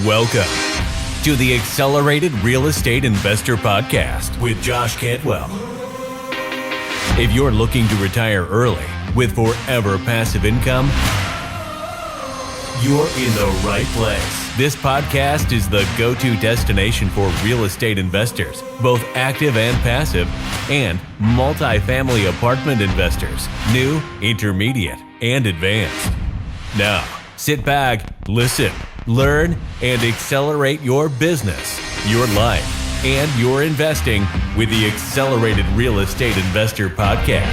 Welcome to the Accelerated Real Estate Investor Podcast with Josh Cantwell. If you're looking to retire early with forever passive income, you're in the right place. This podcast is the go-to destination for real estate investors, both active and passive, and multifamily apartment investors, new, intermediate, and advanced. Now, sit back, listen, learn, and accelerate your business, your life, and your investing with the Accelerated Real Estate Investor Podcast.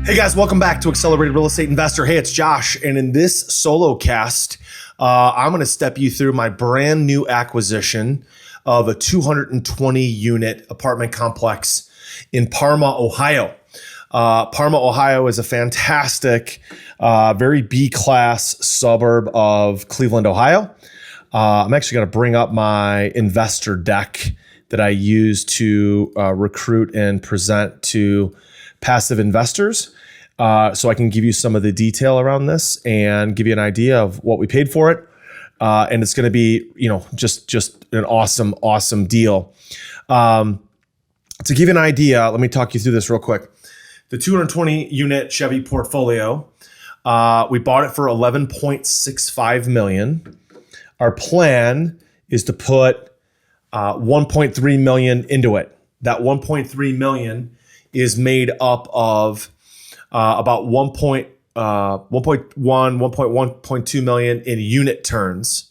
Hey guys, welcome back to Accelerated Real Estate Investor. Hey, it's Josh, and in this solo cast, I'm going to step you through my brand new acquisition of a 220 unit apartment complex in Parma, Ohio. Parma, Ohio is a fantastic, very B-class suburb of Cleveland, Ohio. I'm actually going to bring up my investor deck that I use to recruit and present to passive investors, so I can give you some of the detail around this and give you an idea of what we paid for it. And it's going to be, just an awesome deal. To give you an idea, let me talk you through this real quick. The 220 unit Chevy portfolio, we bought it for $11.65 million. Our plan is to put $1.3 million into it. That $1.3 million is made up of about 1.2 million in unit turns.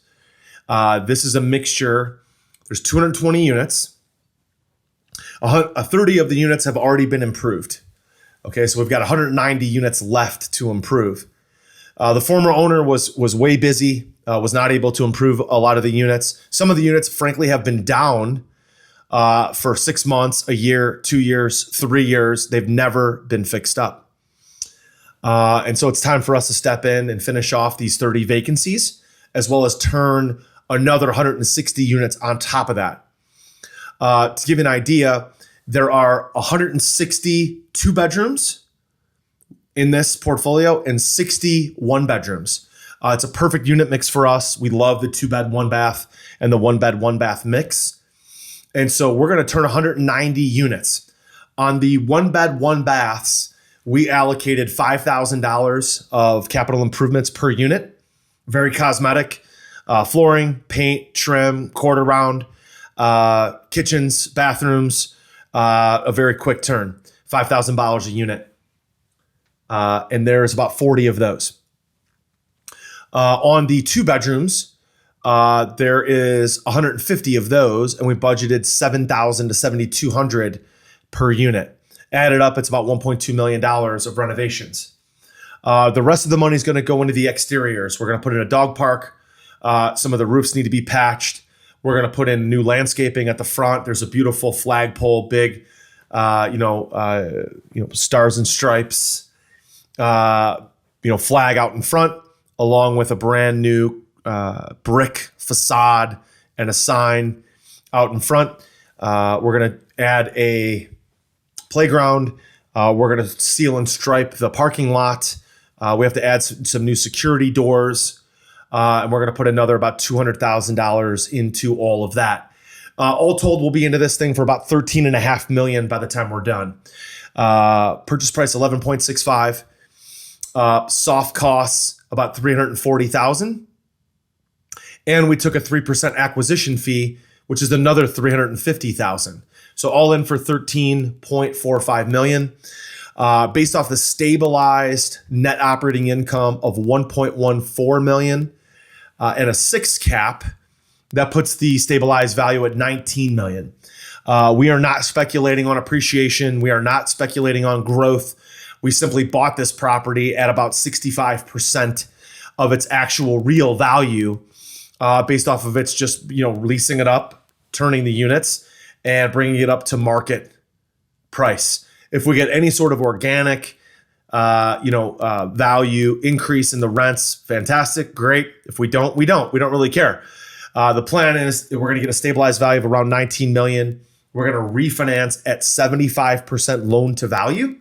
This is a mixture. There's 220 units. 30 of the units have already been improved. Okay, so we've got 190 units left to improve. The former owner was way busy, was not able to improve a lot of the units. Some of the units, frankly, have been down for 6 months, a year, 2 years, 3 years. They've never been fixed up. And so it's time for us to step in and finish off these 30 vacancies, as well as turn another 160 units on top of that. To give you an idea, there are 160 two bedrooms in this portfolio and 60 one bedrooms. It's a perfect unit mix for us. We love the 2-bed, 1-bath and the 1-bed, 1-bath mix. And so we're going to turn 190 units. On the 1-bed, 1-baths, we allocated $5,000 of capital improvements per unit. Very cosmetic, flooring, paint, trim, quarter round, kitchens, bathrooms, a very quick turn, $5,000 a unit. And there's about 40 of those. On the 2 bedrooms, there is 150 of those, and we budgeted $7,000 to $7,200 per unit. Added up, it's about $1.2 million of renovations. The rest of the money is going to go into the exteriors. We're going to put in a dog park. Some of the roofs need to be patched. We're going to put in new landscaping at the front. There's a beautiful flagpole, big, stars and stripes, flag out in front, along with a brand new brick facade and a sign out in front. We're going to add a playground. We're going to seal and stripe the parking lot. We have to add some new security doors. And we're going to put another about $200,000 into all of that. All told, we'll be into this thing for about $13.5 million by the time we're done. Purchase price $11.65. Soft costs about $340,000. And we took a 3% acquisition fee, which is another $350,000. So all in for $13.45 million. Based off the stabilized net operating income of $1.14 million and a 6 cap, that puts the stabilized value at $19 million. We are not speculating on appreciation. We are not speculating on growth. We simply bought this property at about 65% of its actual real value, based off of its just, leasing it up, turning the units, and bringing it up to market price. If we get any sort of organic, value increase in the rents, fantastic, great. If we don't, we don't really care. The plan is that we're going to get a stabilized value of around $19 million. We're going to refinance at 75% loan to value.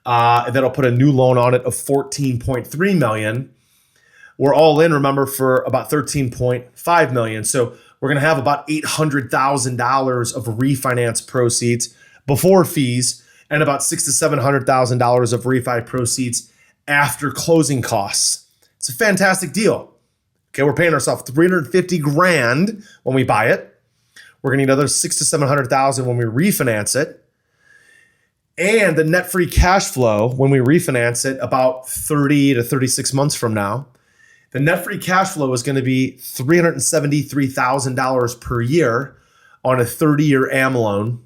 That'll put a new loan on it of $14.3 million. We're all in, remember, for about $13.5 million. So we're going to have about $800,000 of refinance proceeds before fees and about $600,000 to $700,000 of refi proceeds after closing costs. It's a fantastic deal. Okay, we're paying ourselves $350,000 when we buy it. We're going to need another $600,000 to $700,000 when we refinance it. And the net free cash flow when we refinance it about 30 to 36 months from now, the net free cash flow is going to be $373,000 per year on a 30-year AM loan.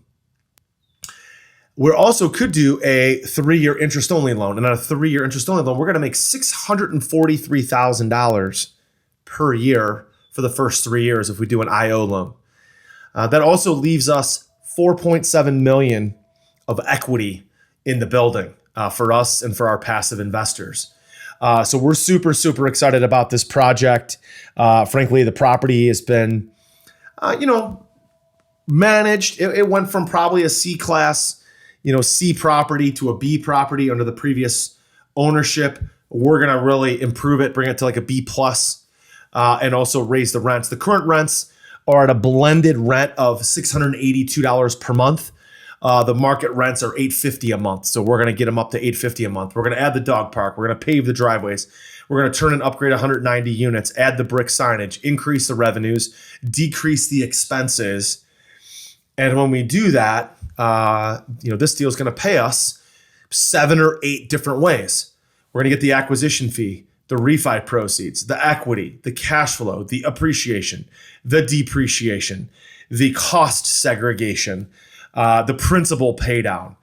We also could do a 3-year interest-only loan. And on a 3-year interest-only loan, we're going to make $643,000 per year for the first 3 years if we do an IO loan. That also leaves us $4.7 million of equity in the building for us and for our passive investors. So we're super, super excited about this project. Frankly, the property has been, managed. It went from probably a C-class, C property to a B property under the previous ownership. We're going to really improve it, bring it to like a B plus, and also raise the rents. The current rents are at a blended rent of $682 per month. The market rents are $850 a month. So we're going to get them up to $850 a month. We're going to add the dog park. We're going to pave the driveways. We're going to turn and upgrade 190 units, add the brick signage, increase the revenues, decrease the expenses. And when we do that, this deal is going to pay us 7 or 8 different ways. We're going to get the acquisition fee, the refi proceeds, the equity, the cash flow, the appreciation, the depreciation, the cost segregation, the principal pay down.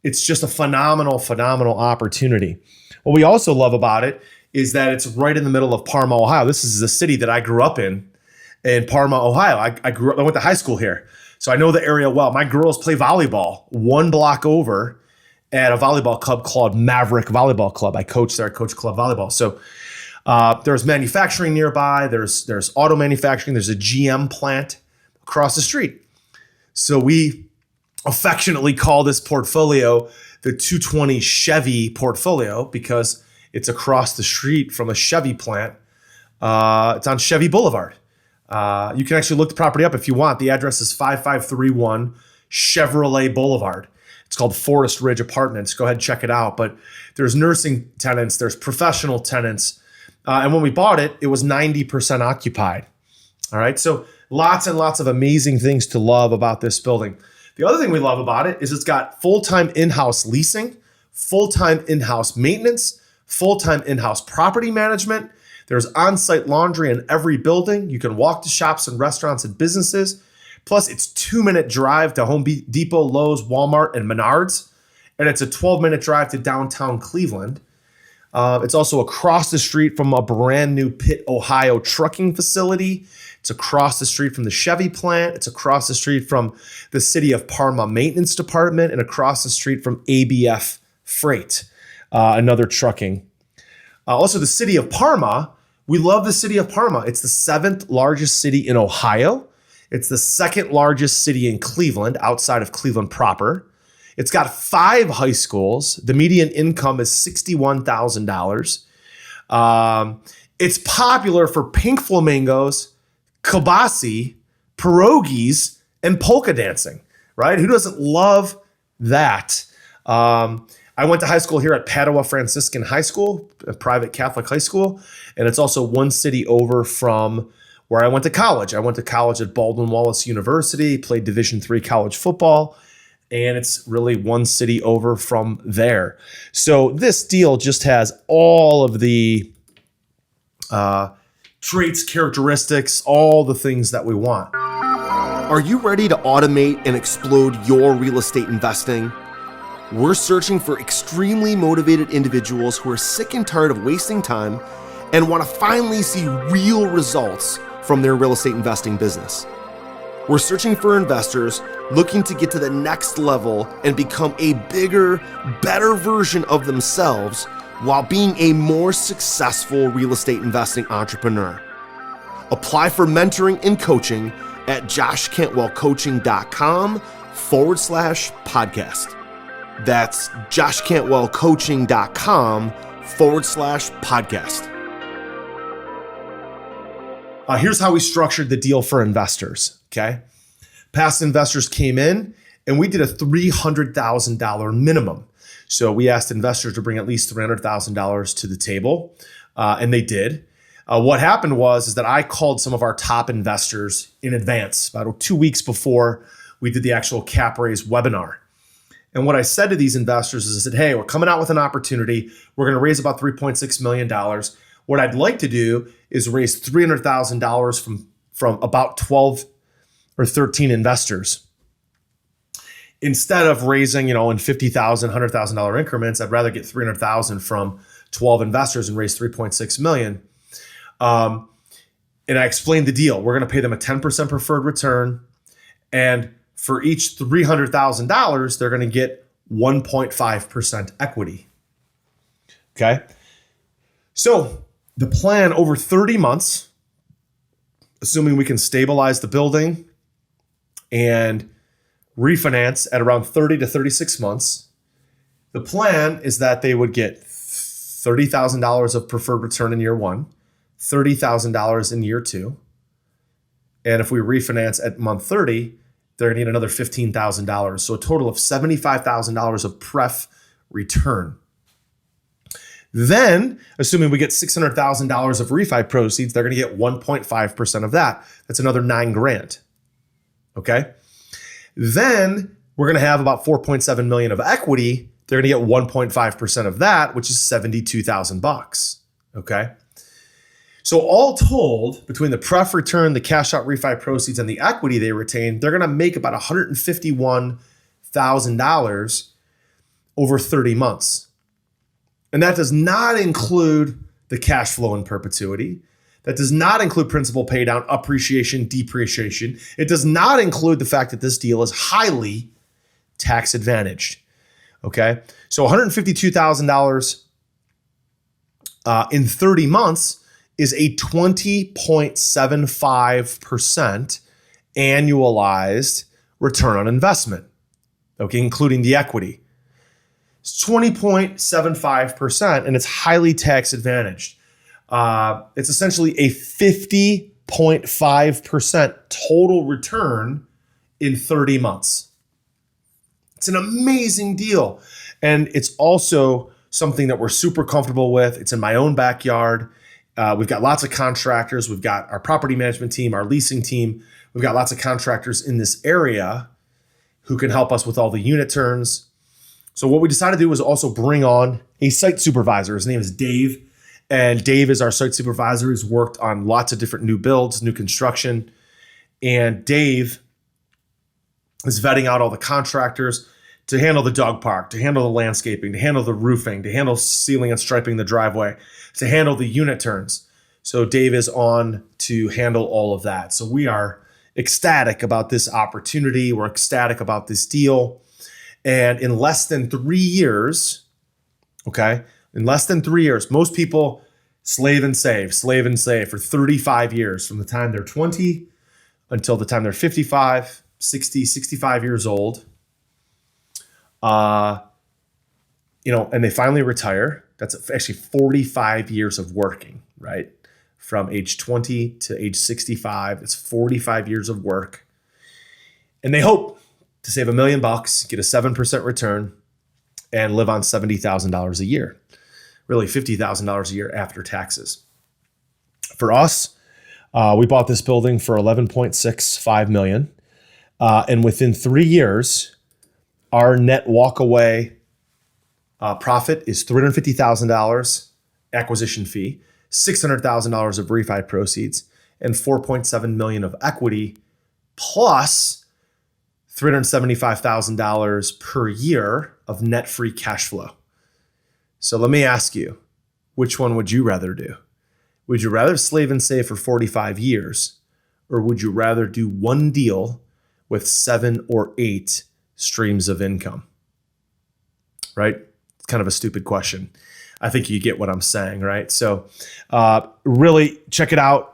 It's just a phenomenal, phenomenal opportunity. What we also love about it is that it's right in the middle of Parma, Ohio. This is the city that I grew up in Parma, Ohio. I went to high school here, so I know the area well. My girls play volleyball 1 block over at a volleyball club called Maverick Volleyball Club. I coach there. I coach club volleyball. So there's manufacturing nearby. There's auto manufacturing. There's a GM plant across the street. So we affectionately call this portfolio the 220 Chevy portfolio because it's across the street from a Chevy plant. It's on Chevy Boulevard. You can actually look the property up if you want. The address is 5531 Chevrolet Boulevard. It's called Forest Ridge Apartments. Go ahead and check it out. But there's nursing tenants, there's professional tenants. And when we bought it, it was 90% occupied. All right. So lots and lots of amazing things to love about this building. The other thing we love about it is it's got full-time in-house leasing, full-time in-house maintenance, full-time in-house property management. There's on-site laundry in every building. You can walk to shops and restaurants and businesses. Plus, it's 2-minute drive to Home Depot, Lowe's, Walmart, and Menards. And it's a 12-minute drive to downtown Cleveland. It's also across the street from a brand new Pitt, Ohio trucking facility. It's across the street from the Chevy plant. It's across the street from the City of Parma Maintenance Department and across the street from ABF Freight, another trucking. Also, the City of Parma. We love the City of Parma. It's the 7th largest city in Ohio. It's the 2nd largest city in Cleveland, outside of Cleveland proper. It's got 5 high schools. The median income is $61,000. It's popular for pink flamingos, kielbasa, pierogies, and polka dancing, right? Who doesn't love that? I went to high school here at Padua Franciscan High School, a private Catholic high school, and it's also 1 city over from where I went to college. I went to college at Baldwin Wallace University, played Division III college football, and it's really 1 city over from there. So this deal just has all of the traits, characteristics, all the things that we want. Are you ready to automate and explode your real estate investing? We're searching for extremely motivated individuals who are sick and tired of wasting time and want to finally see real results from their real estate investing business. We're searching for investors looking to get to the next level and become a bigger, better version of themselves while being a more successful real estate investing entrepreneur. Apply for mentoring and coaching at joshcantwellcoaching.com/podcast. That's joshcantwellcoaching.com/podcast. Here's how we structured the deal for investors, okay? Past investors came in and we did a $300,000 minimum. So we asked investors to bring at least $300,000 to the table, and they did. What happened is that I called some of our top investors in advance, about 2 weeks before we did the actual cap raise webinar. And what I said to these investors is I said, hey, we're coming out with an opportunity. We're going to raise about $3.6 million. What I'd like to do is raise $300,000 from about 12 or 13 investors. Instead of raising, in $50,000, $100,000 increments, I'd rather get $300,000 from 12 investors and raise $3.6 million. And I explained the deal. We're going to pay them a 10% preferred return. And for each $300,000, they're going to get 1.5% equity. Okay. So the plan over 30 months, assuming we can stabilize the building and refinance at around 30 to 36 months, the plan is that they would get $30,000 of preferred return in year one, $30,000 in year two. And if we refinance at month 30, they're going to need another $15,000. So a total of $75,000 of pref return. Then, assuming we get $600,000 of refi proceeds, they're going to get 1.5% of that. That's another $9,000. Okay. Then we're going to have about $4.7 million of equity. They're going to get 1.5% of that, which is $72,000. Okay. So all told, between the pref return, the cash out refi proceeds, and the equity they retain, they're going to make about $151,000 over 30 months. And that does not include the cash flow in perpetuity. That does not include principal pay down, appreciation, depreciation. It does not include the fact that this deal is highly tax advantaged. Okay. So $152,000 in 30 months is a 20.75% annualized return on investment. Okay. Including the equity. It's 20.75%, and it's highly tax advantaged. It's essentially a 50.5% total return in 30 months. It's an amazing deal. And it's also something that we're super comfortable with. It's in my own backyard. We've got lots of contractors. We've got our property management team, our leasing team. We've got lots of contractors in this area who can help us with all the unit turns. So what we decided to do was also bring on a site supervisor. His name is Dave. And Dave is our site supervisor. He's worked on lots of different new builds, new construction. And Dave is vetting out all the contractors to handle the dog park, to handle the landscaping, to handle the roofing, to handle sealing and striping the driveway, to handle the unit turns. So Dave is on to handle all of that. So we are ecstatic about this opportunity. We're ecstatic about this deal. And in less than 3 years, okay, most people slave and save for 35 years from the time they're 20 until the time they're 55, 60, 65 years old. And they finally retire. That's actually 45 years of working, right? From age 20 to age 65, it's 45 years of work. And they hope to save $1 million, get a 7% return, and live on $70,000 a year. Really $50,000 a year after taxes. For us, we bought this building for $11.65 million. And within 3 years, our net walkaway profit is $350,000 acquisition fee, $600,000 of refi proceeds, and $4.7 million of equity, plus $375,000 per year of net free cash flow. So let me ask you, which one would you rather do? Would you rather slave and save for 45 years, or would you rather do one deal with 7 or 8 streams of income? Right? It's kind of a stupid question. I think you get what I'm saying, right? So really check it out.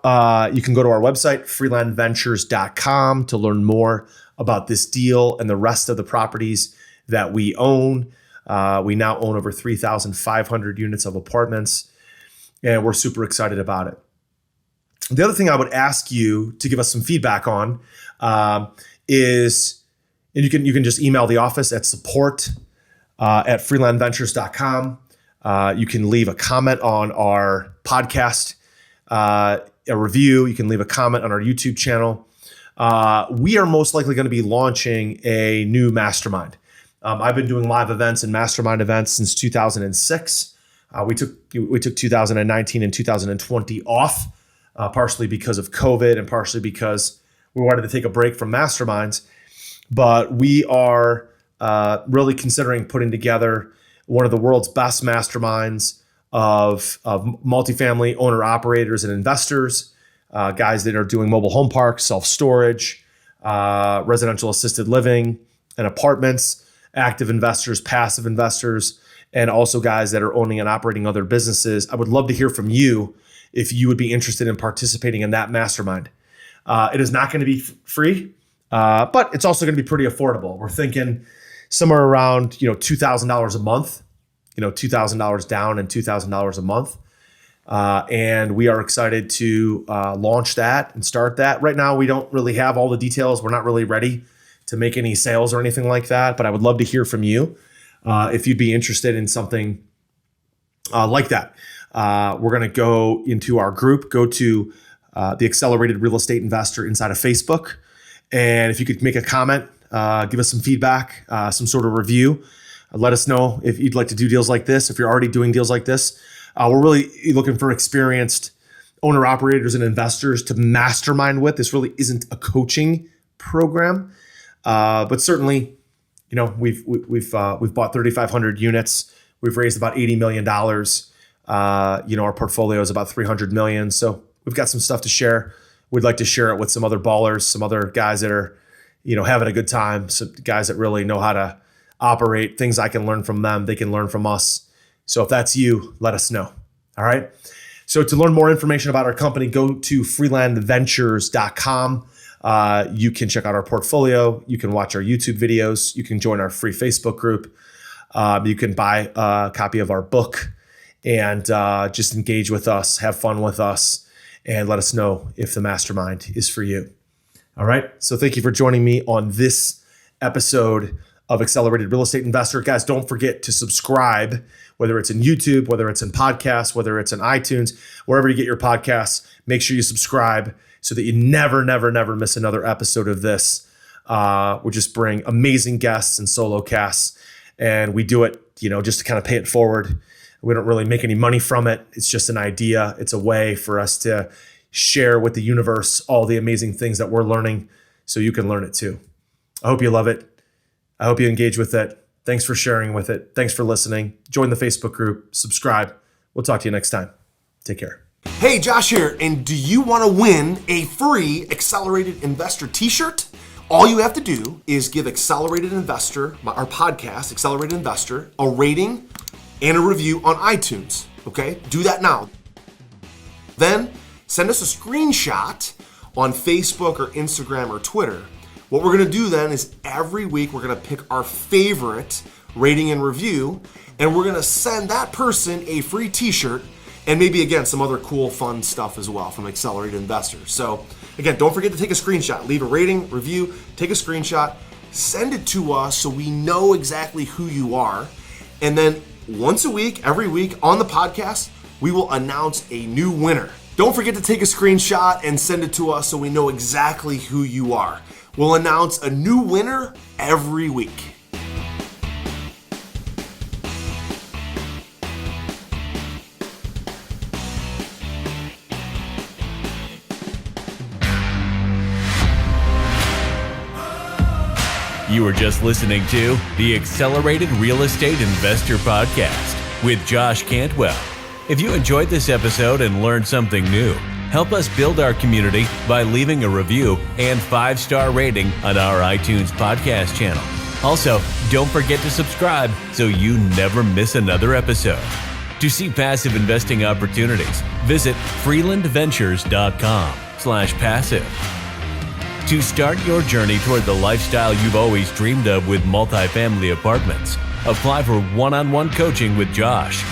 You can go to our website, freelandventures.com, to learn more about this deal and the rest of the properties that we own. We now own over 3,500 units of apartments, and we're super excited about it. The other thing I would ask you to give us some feedback on is, and you can just email the office at support@freelandventures.com. You can leave a comment on our podcast, a review. You can leave a comment on our YouTube channel. We are most likely going to be launching a new mastermind. I've been doing live events and mastermind events since 2006. We took 2019 and 2020 off, partially because of COVID and partially because we wanted to take a break from masterminds. But we are really considering putting together one of the world's best masterminds of multifamily owner operators and investors, guys that are doing mobile home parks, self-storage, residential assisted living and apartments, active investors, passive investors, and also guys that are owning and operating other businesses. I would love to hear from you if you would be interested in participating in that mastermind. It is not going to be free, but it's also going to be pretty affordable. We're thinking somewhere around $2,000 a month, $2,000 down and $2,000 a month. And we are excited to launch that and start that. Right now, we don't really have all the details. We're not really ready to make any sales or anything like that, but I would love to hear from you if you'd be interested in something like that. We're going to go into our group, go to the Accelerated Real Estate Investor inside of Facebook. And if you could make a comment, give us some feedback, some sort of review. Let us know if you'd like to do deals like this, if you're already doing deals like this. We're really looking for experienced owner operators and investors to mastermind with. This really isn't a coaching program, but certainly, we've bought 3,500 units. We've raised about $80 million. Our portfolio is about $300 million. So we've got some stuff to share. We'd like to share it with some other ballers, some other guys that are, having a good time. Some guys that really know how to operate, things I can learn from them. They can learn from us. So if that's you, let us know. All right. So to learn more information about our company, go to freelandventures.com. You can check out our portfolio. You can watch our YouTube videos. You can join our free Facebook group. You can buy a copy of our book and just engage with us, have fun with us, and let us know if the mastermind is for you. All right. So thank you for joining me on this episode of Accelerated Real Estate Investor. Guys, don't forget to subscribe, whether it's in YouTube, whether it's in podcasts, whether it's in iTunes, wherever you get your podcasts. Make sure you subscribe so that you never miss another episode of this. We just bring amazing guests and solo casts, and we do it, just to kind of pay it forward. We don't really make any money from it. It's just an idea. It's a way for us to share with the universe all the amazing things that we're learning so you can learn it too. I hope you love it. I hope you engage with it. Thanks for sharing with it. Thanks for listening. Join the Facebook group. Subscribe. We'll talk to you next time. Take care. Hey, Josh here, and do you want to win a free Accelerated Investor t-shirt? All you have to do is give Accelerated Investor, our podcast, Accelerated Investor, a rating and a review on iTunes, okay? Do that now. Then send us a screenshot on Facebook or Instagram or Twitter. What we're gonna do then is every week we're gonna pick our favorite rating and review, and we're gonna send that person a free t-shirt and maybe, again, some other cool, fun stuff as well from Accelerated Investors. So, again, don't forget to take a screenshot. Leave a rating, review, take a screenshot, send it to us so we know exactly who you are. And then once a week, every week on the podcast, we will announce a new winner. Don't forget to take a screenshot and send it to us so we know exactly who you are. We'll announce a new winner every week. You were just listening to the Accelerated Real Estate Investor Podcast with Josh Cantwell. If you enjoyed this episode and learned something new, help us build our community by leaving a review and 5-star rating on our iTunes podcast channel. Also, don't forget to subscribe so you never miss another episode. To see passive investing opportunities, visit freelandventures.com/passive. To start your journey toward the lifestyle you've always dreamed of with multifamily apartments, apply for one-on-one coaching with Josh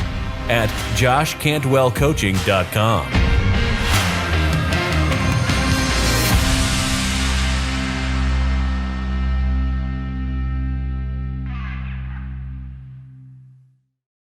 at joshcantwellcoaching.com.